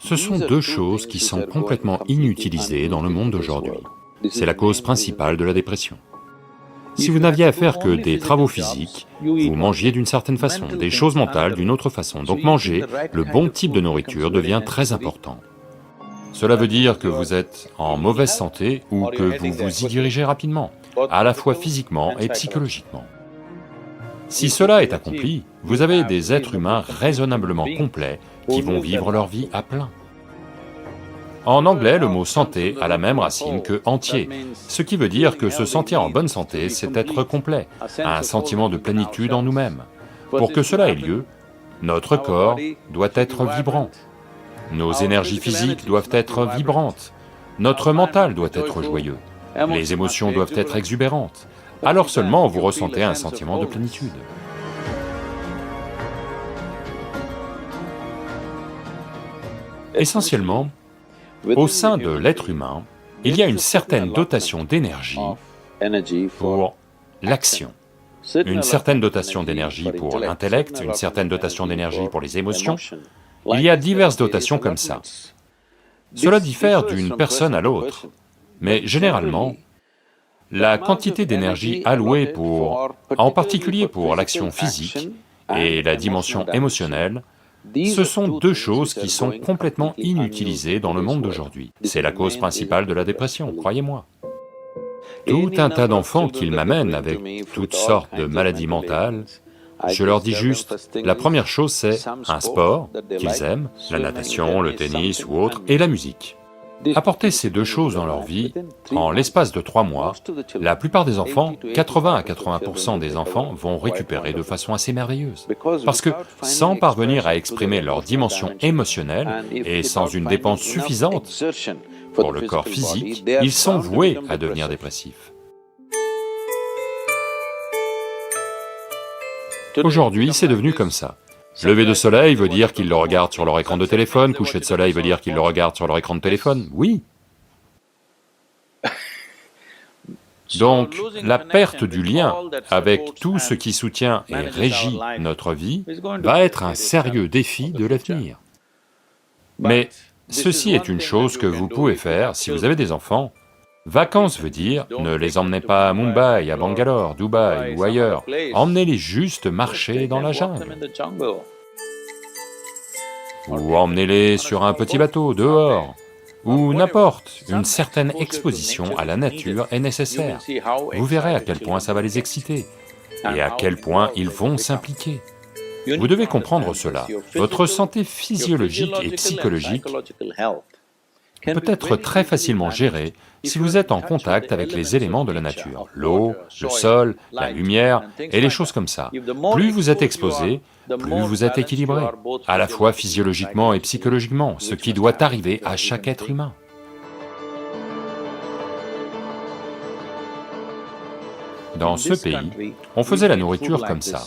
Ce sont deux choses qui sont complètement inutilisées dans le monde d'aujourd'hui. C'est la cause principale de la dépression. Si vous n'aviez à faire que des travaux physiques, vous mangiez d'une certaine façon, des choses mentales d'une autre façon. Donc manger le bon type de nourriture devient très important. Cela veut dire que vous êtes en mauvaise santé ou que vous vous y dirigez rapidement, à la fois physiquement et psychologiquement. Si cela est accompli, vous avez des êtres humains raisonnablement complets qui vont vivre leur vie à plein. En anglais, le mot santé a la même racine que entier, ce qui veut dire que se sentir en bonne santé, c'est être complet, un sentiment de plénitude en nous-mêmes. Pour que cela ait lieu, notre corps doit être vibrant, nos énergies physiques doivent être vibrantes, notre mental doit être joyeux, les émotions doivent être exubérantes, alors seulement vous ressentez un sentiment de plénitude. Essentiellement, au sein de l'être humain, il y a une certaine dotation d'énergie pour l'action, une certaine dotation d'énergie pour l'intellect, une certaine dotation d'énergie pour les émotions. Il y a diverses dotations comme ça. Cela diffère d'une personne à l'autre, mais généralement, la quantité d'énergie allouée en particulier pour l'action physique et la dimension émotionnelle, ce sont deux choses qui sont complètement inutilisées dans le monde d'aujourd'hui. C'est la cause principale de la dépression, croyez-moi. Tout un tas d'enfants qu'ils m'amènent avec toutes sortes de maladies mentales, je leur dis juste, la première chose c'est un sport qu'ils aiment, la natation, le tennis ou autre, et la musique. Apportez ces deux choses dans leur vie, en l'espace de 3 mois, la plupart des enfants, 80 à 80% des enfants vont récupérer de façon assez merveilleuse. Parce que sans parvenir à exprimer leur dimension émotionnelle et sans une dépense suffisante pour le corps physique, ils sont voués à devenir dépressifs. Aujourd'hui, c'est devenu comme ça. Lever de soleil veut dire qu'ils le regardent sur leur écran de téléphone, coucher de soleil veut dire qu'ils le regardent sur leur écran de téléphone, oui. Donc, la perte du lien avec tout ce qui soutient et régit notre vie va être un sérieux défi de l'avenir. Mais ceci est une chose que vous pouvez faire si vous avez des enfants. Vacances veut dire, ne les emmenez pas à Mumbai, à Bangalore, Dubaï ou ailleurs, emmenez-les juste marcher dans la jungle. Ou emmenez-les sur un petit bateau, dehors, ou n'importe, une certaine exposition à la nature est nécessaire. Vous verrez à quel point ça va les exciter, et à quel point ils vont s'impliquer. Vous devez comprendre cela, votre santé physiologique et psychologique peut être très facilement gérée si vous êtes en contact avec les éléments de la nature, l'eau, le sol, la lumière et les choses comme ça. Plus vous êtes exposé, plus vous êtes équilibré, à la fois physiologiquement et psychologiquement, ce qui doit arriver à chaque être humain. Dans ce pays, on faisait la nourriture comme ça.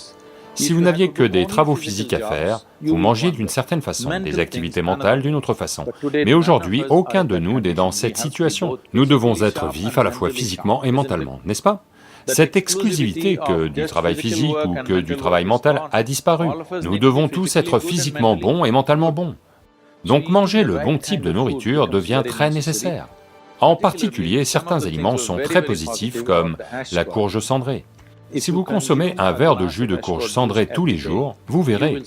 Si vous n'aviez que des travaux physiques à faire, vous mangiez d'une certaine façon, des activités mentales d'une autre façon. Mais aujourd'hui, aucun de nous n'est dans cette situation. Nous devons être vifs à la fois physiquement et mentalement, n'est-ce pas? Cette exclusivité que du travail physique ou que du travail mental a disparu. Nous devons tous être physiquement bons et mentalement bons. Donc manger le bon type de nourriture devient très nécessaire. En particulier, certains aliments sont très positifs comme la courge cendrée. Si vous consommez un verre de jus de courge cendrée tous les jours, vous verrez,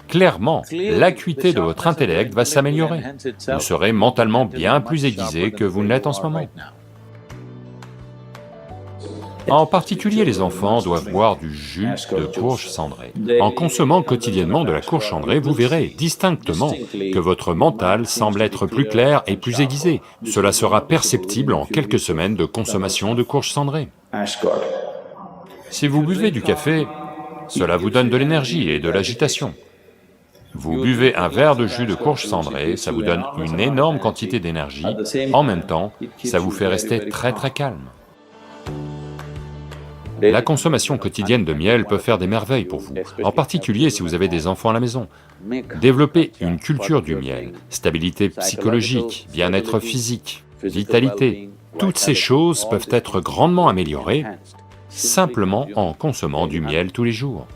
clairement, l'acuité de votre intellect va s'améliorer. Vous serez mentalement bien plus aiguisé que vous ne l'êtes en ce moment. En particulier, les enfants doivent boire du jus de courge cendrée. En consommant quotidiennement de la courge cendrée, vous verrez distinctement que votre mental semble être plus clair et plus aiguisé. Cela sera perceptible en quelques semaines de consommation de courge cendrée. Si vous buvez du café, cela vous donne de l'énergie et de l'agitation. Vous buvez un verre de jus de courge cendrée, ça vous donne une énorme quantité d'énergie, en même temps, ça vous fait rester très calme. La consommation quotidienne de miel peut faire des merveilles pour vous, en particulier si vous avez des enfants à la maison. Développez une culture du miel, stabilité psychologique, bien-être physique, vitalité, toutes ces choses peuvent être grandement améliorées simplement en consommant du miel tous les jours.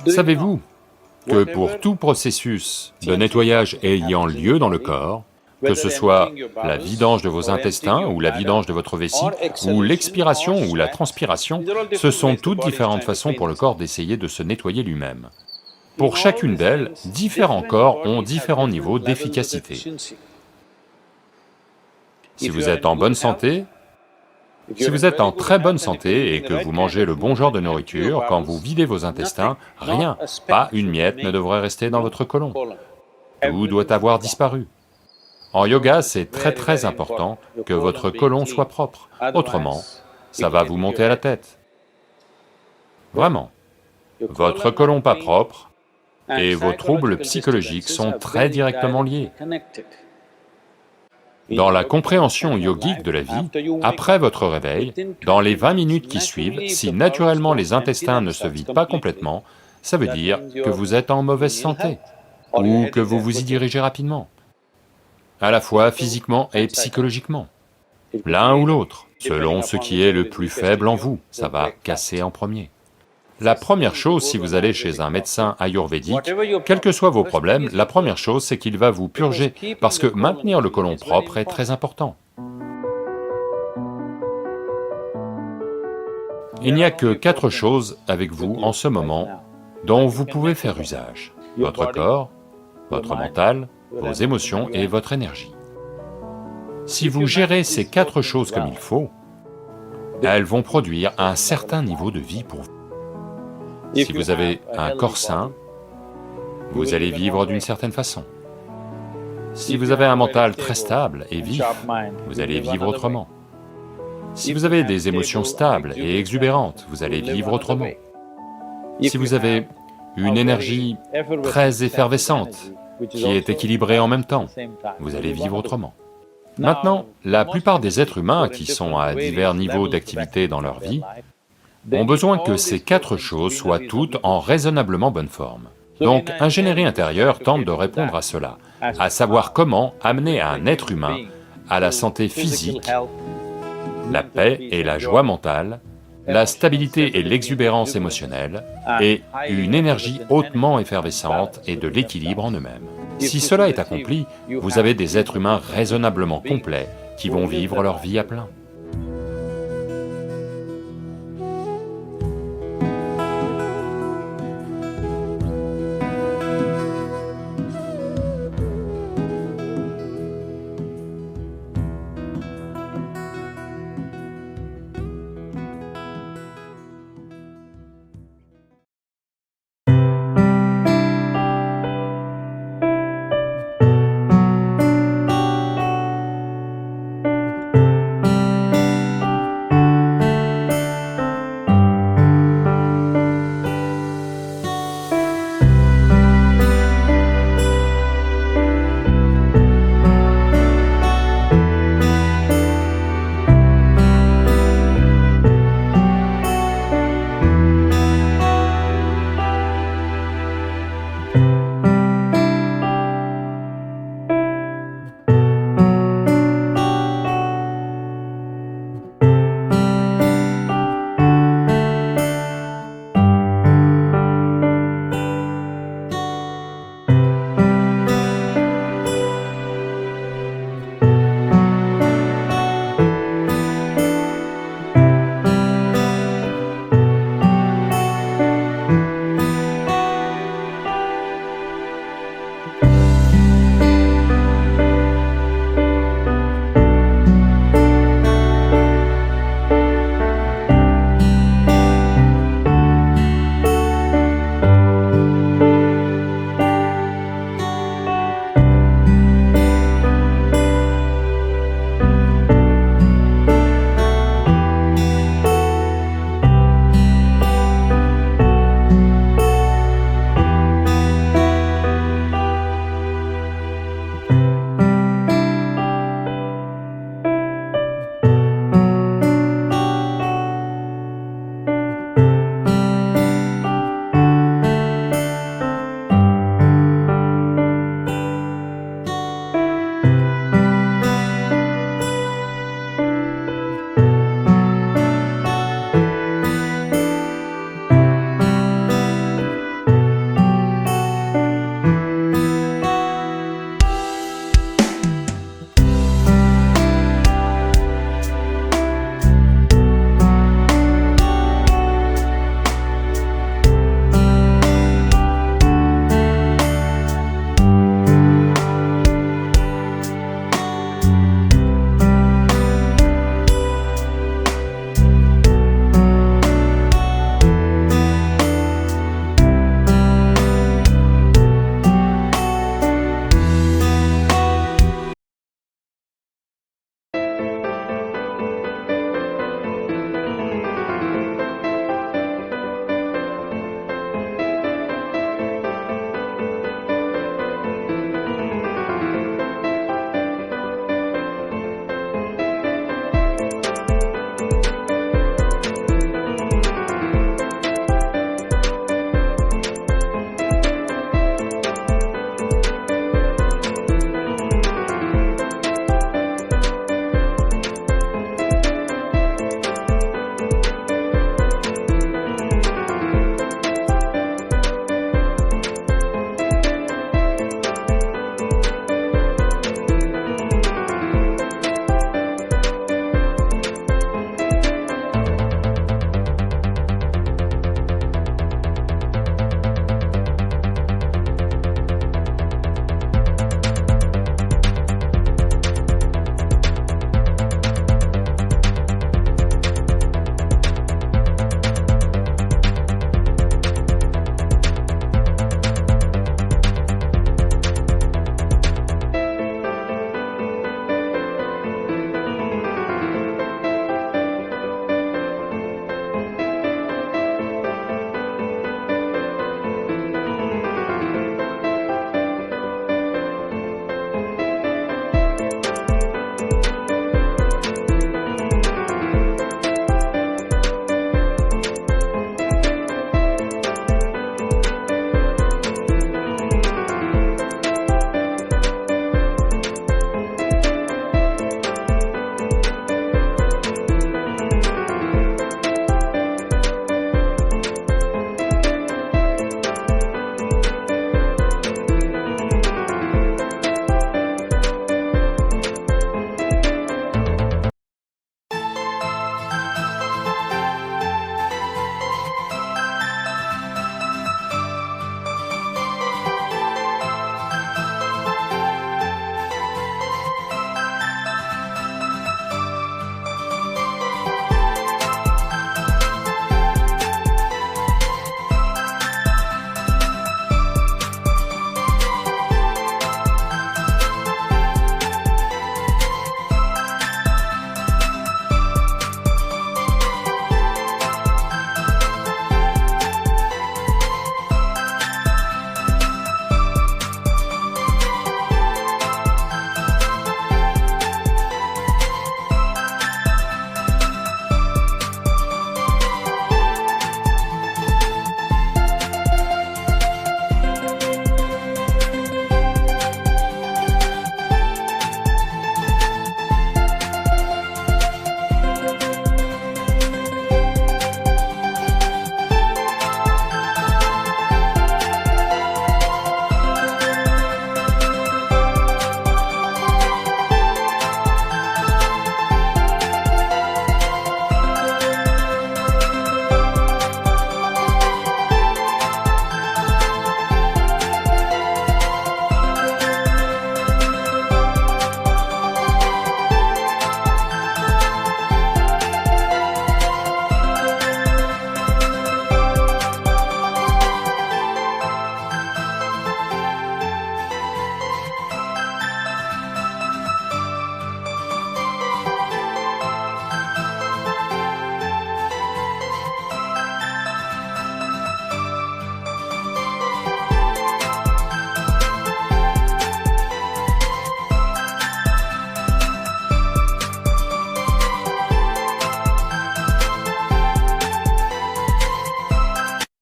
Savez-vous que pour tout processus de nettoyage ayant lieu dans le corps, que ce soit la vidange de vos intestins, ou la vidange de votre vessie, ou l'expiration ou la transpiration, ce sont toutes différentes façons pour le corps d'essayer de se nettoyer lui-même. Pour chacune d'elles, différents corps ont différents niveaux d'efficacité. Si vous êtes en bonne santé, si vous êtes en très bonne santé et que vous mangez le bon genre de nourriture, quand vous videz vos intestins, rien, pas une miette ne devrait rester dans votre côlon. Tout doit avoir disparu. En yoga, c'est très important que votre côlon soit propre, autrement, ça va vous monter à la tête. Vraiment. Votre côlon pas propre et vos troubles psychologiques sont très directement liés. Dans la compréhension yogique de la vie, après votre réveil, dans les 20 minutes qui suivent, si naturellement les intestins ne se vident pas complètement, ça veut dire que vous êtes en mauvaise santé, ou que vous vous y dirigez rapidement, à la fois physiquement et psychologiquement. L'un ou l'autre, selon ce qui est le plus faible en vous, ça va casser en premier. La première chose, si vous allez chez un médecin ayurvédique, quels que soient vos problèmes, la première chose, c'est qu'il va vous purger, parce que maintenir le côlon propre est très important. Il n'y a que 4 choses avec vous en ce moment dont vous pouvez faire usage: votre corps, votre mental, vos émotions et votre énergie. Si vous gérez ces 4 choses comme il faut, elles vont produire un certain niveau de vie pour vous. Si vous avez un corps sain, vous allez vivre d'une certaine façon. Si vous avez un mental très stable et vif, vous allez vivre autrement. Si vous avez des émotions stables et exubérantes, vous allez vivre autrement. Si vous avez une énergie très effervescente, qui est équilibrée en même temps, vous allez vivre autrement. Maintenant, la plupart des êtres humains qui sont à divers niveaux d'activité dans leur vie ont besoin que ces 4 choses soient toutes en raisonnablement bonne forme. Donc, ingénierie intérieure tente de répondre à cela, à savoir comment amener un être humain à la santé physique, la paix et la joie mentale, la stabilité et l'exubérance émotionnelle, et une énergie hautement effervescente et de l'équilibre en eux-mêmes. Si cela est accompli, vous avez des êtres humains raisonnablement complets qui vont vivre leur vie à plein.